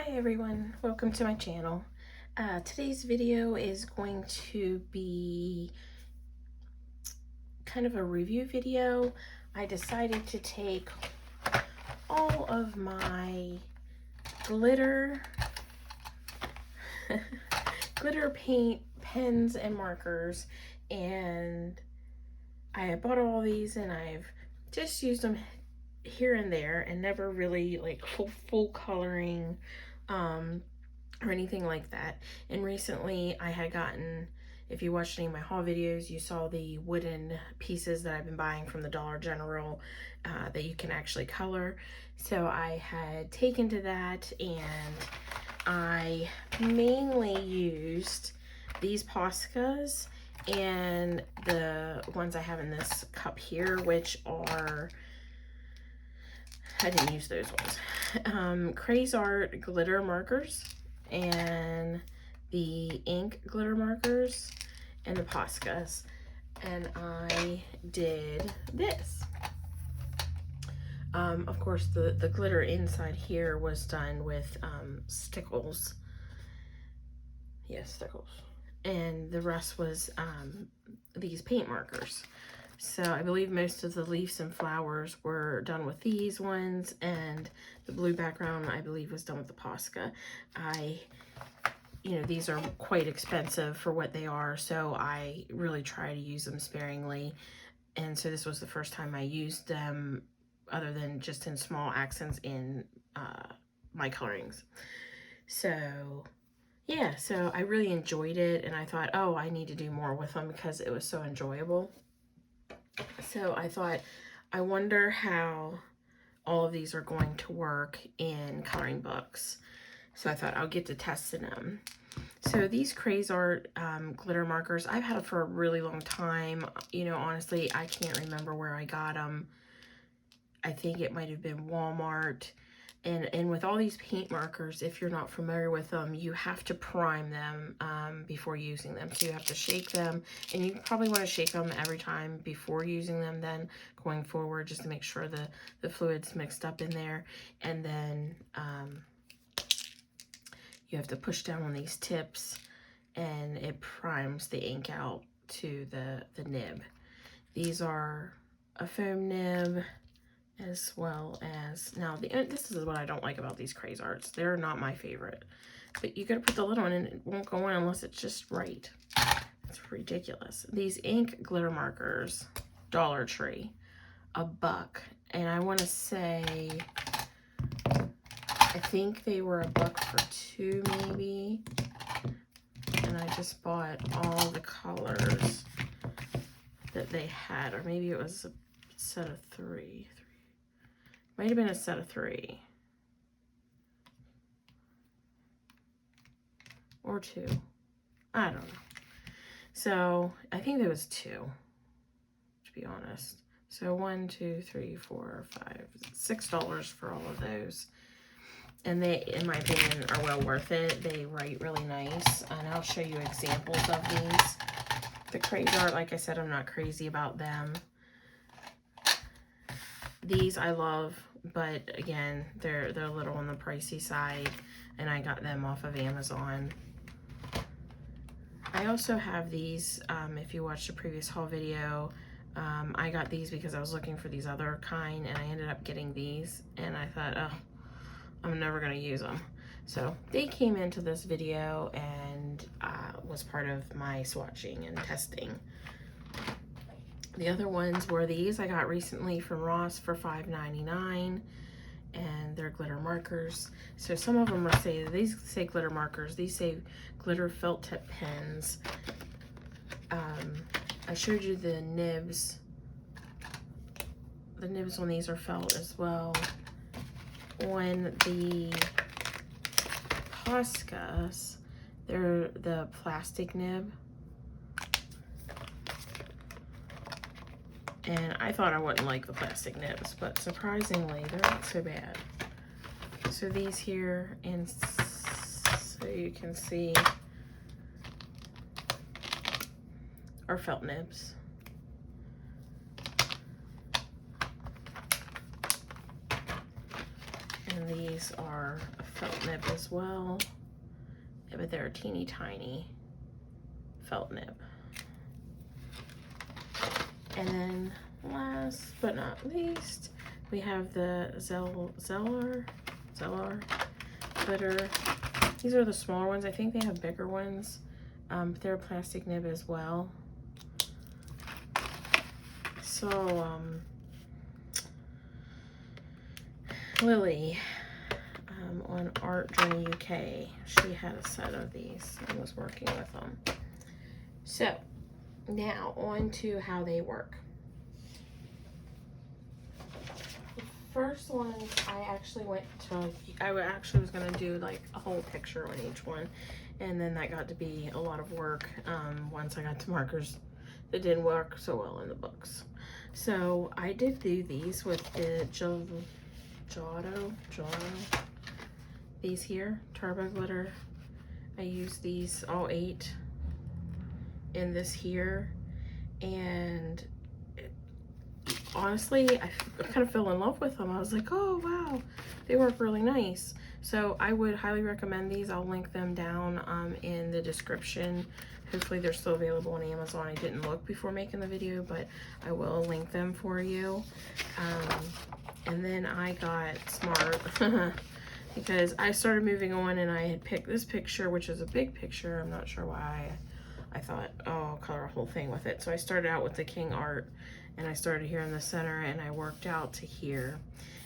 Hi everyone, welcome to my channel. Today's video is going to be kind of a review video. I decided to take all of my glitter paint pens and markers, and I bought all these and I've just used them here and there and never really like full coloring or anything like that. And recently I had gotten, if you watched any of my haul videos, you saw the wooden pieces that I've been buying from the Dollar General that you can actually color. So I had taken to that, and I mainly used these Poscas and the ones I have in this cup here, which are, I didn't use those ones, Crazy glitter markers and the ink glitter markers and the Poscas. And I did this. Of course, the glitter inside here was done with Stickles. Yes, Stickles. And the rest was these paint markers. So I believe most of the leaves and flowers were done with these ones, and the blue background I believe was done with the Posca. These are quite expensive for what they are, so I really try to use them sparingly. And so this was the first time I used them, other than just in small accents in my colorings. So yeah, so I really enjoyed it, and I thought, oh, I need to do more with them because it was so enjoyable. So I thought, I wonder how all of these are going to work in coloring books. So I thought I'll get to testing them. So these Crazy Art glitter markers, I've had them for a really long time. Honestly, I can't remember where I got them. I think it might have been Walmart. And with all these paint markers, if you're not familiar with them, you have to prime them before using them. So you have to shake them, and you probably want to shake them every time before using them then going forward, just to make sure the fluid's mixed up in there. And then you have to push down on these tips, and it primes the ink out to the nib. These are a foam nib, as well as, now this is what I don't like about these Crazy Arts. They're not my favorite, but you gotta put the lid on and it won't go in unless it's just right. It's ridiculous. These ink glitter markers, Dollar Tree, $1, and I want to say, I think they were $1 for 2 maybe, and I just bought all the colors that they had, or maybe it was a set of 3. Might have been a set of 3. Or 2. I don't know. So I think there was 2, to be honest. So 1, 2, 3, 4, 5, $6 for all of those. And they, in my opinion, are well worth it. They write really nice. And I'll show you examples of these. The Crazy Art, like I said, I'm not crazy about them. These I love, but again, they're a little on the pricey side, and I got them off of Amazon. I also have these, if you watched the previous haul video, I got these because I was looking for these other kind, and I ended up getting these, and I thought, oh, I'm never going to use them. So they came into this video and was part of my swatching and testing. The other ones were these I got recently from Ross for $5.99, and they're glitter markers. So some of them these say glitter markers, these say glitter felt tip pens. I showed you the nibs. The nibs on these are felt as well. On the Poscas, they're the plastic nib. And I thought I wouldn't like the plastic nibs, but surprisingly, they're not so bad. So these here, and so you can see, are felt nibs. And these are a felt nib as well, yeah, but they're a teeny tiny felt nib. And then last but not least, we have the Zellar glitter. These are the smaller ones. I think they have bigger ones, but they're a plastic nib as well. So, Lily, on Art Journey UK, she had a set of these and was working with them. So, now on to how they work. First ones, I actually was going to do like a whole picture on each one, and then that got to be a lot of work once I got to markers that didn't work so well in the books. So I did do these with the Giotto, these here, Turbo Glitter. I used these all 8 in this here, and honestly, I kind of fell in love with them. I was like, oh wow, they work really nice. So I would highly recommend these. I'll link them down in the description. Hopefully they're still available on Amazon. I didn't look before making the video, but I will link them for you. And then I got smart because I started moving on, and I had picked this picture, which is a big picture. I'm not sure why. I thought, oh, I'll color a whole thing with it. So I started out with the King Art, and I started here in the center, and I worked out to here.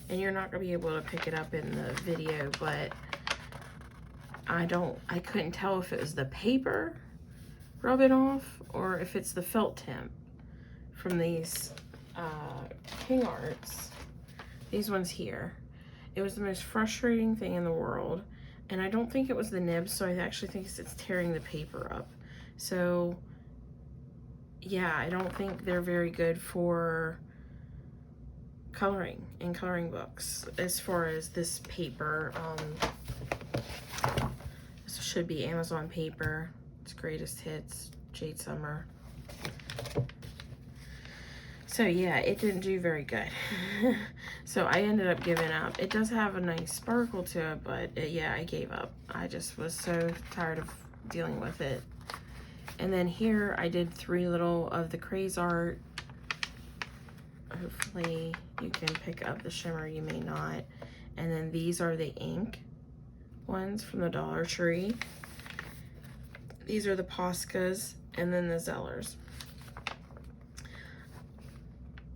And you're not gonna be able to pick it up in the video, but I couldn't tell if it was the paper rubbing off or if it's the felt tip from these King Arts. These ones here. It was the most frustrating thing in the world, and I don't think it was the nibs, so I actually think it's tearing the paper up. So yeah, I don't think they're very good for coloring in coloring books. As far as this paper, this should be Amazon paper. It's Greatest Hits, Jade Summer. So yeah, it didn't do very good. So I ended up giving up. It does have a nice sparkle to it, but yeah, I gave up. I just was so tired of dealing with it. And then here I did 3 little of the Craze Art. Hopefully you can pick up the shimmer, you may not. And then these are the ink ones from the Dollar Tree. These are the Poscas, and then the Zellers.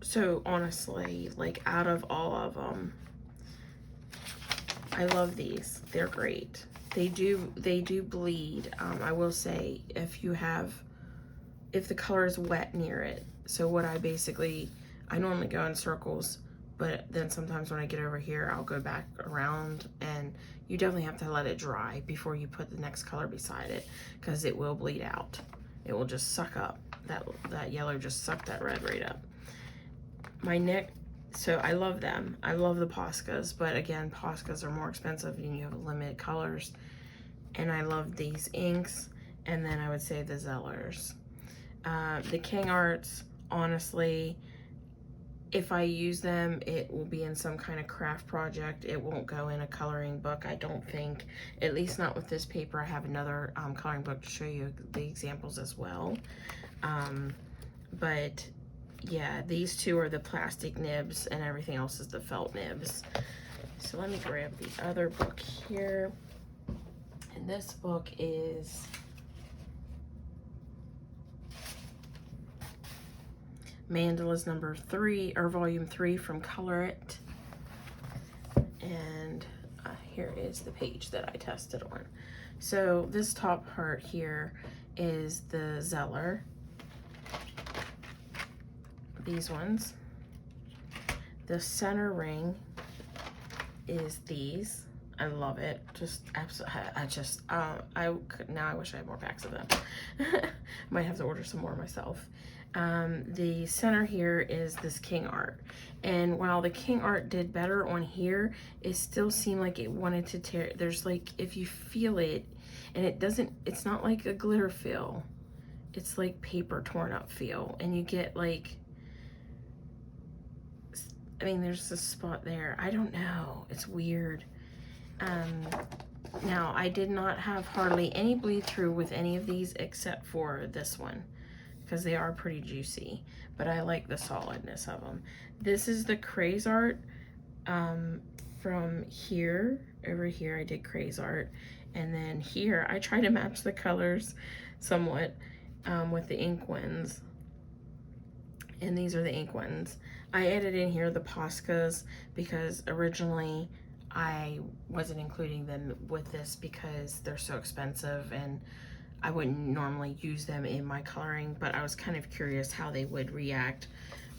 So honestly, like out of all of them, I love these. They're great. They do bleed. I will say, if the color is wet near it. So what I normally go in circles, but then sometimes when I get over here, I'll go back around, and you definitely have to let it dry before you put the next color beside it, because it will bleed out. It will just suck up. That yellow just sucked that red right up. My neck, so I love them. I love the Poscas, but again, Poscas are more expensive and you have limited colors. And I love these inks, and then I would say the Zellers. The King Arts, honestly, if I use them, it will be in some kind of craft project. It won't go in a coloring book, I don't think. At least not with this paper. I have another coloring book to show you the examples as well. But yeah, these 2 are the plastic nibs, and everything else is the felt nibs. So let me grab the other book here. And this book is Mandalas number 3, or volume 3 from Color It. And here is the page that I tested on. So this top part here is the Zeller. These ones. The center ring is these. I love it. Just absolutely. Now I wish I had more packs of them. Might have to order some more myself. The center here is this King Art, and while the King Art did better on here, it still seemed like it wanted to tear. There's like, if you feel it, and it's not like a glitter feel, it's like paper torn up feel, and you get like I mean, there's a spot there. I don't know. It's weird. Now, I did not have hardly any bleed through with any of these except for this one, because they are pretty juicy, but I like the solidness of them. This is the Craze Art from here. Over here I did Craze Art, and then here I try to match the colors somewhat with the ink ones, and these are the ink ones. I added in here the Poscas because originally I wasn't including them with this because they're so expensive and I wouldn't normally use them in my coloring, but I was kind of curious how they would react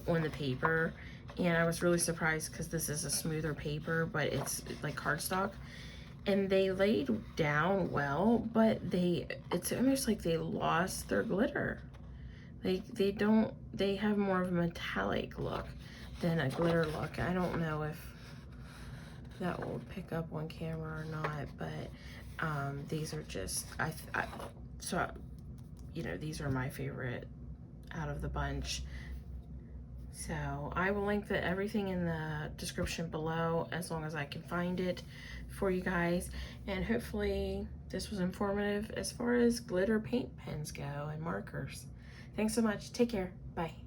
on the paper. And I was really surprised because this is a smoother paper, but it's like cardstock. And they laid down well, but it's almost like they lost their glitter. They have more of a metallic look than a glitter look. I don't know if that will pick up on camera or not, but these are just, so, you know, these are my favorite out of the bunch. So I will link everything in the description below as long as I can find it for you guys. And hopefully this was informative as far as glitter paint pens go and markers. Thanks so much. Take care. Bye.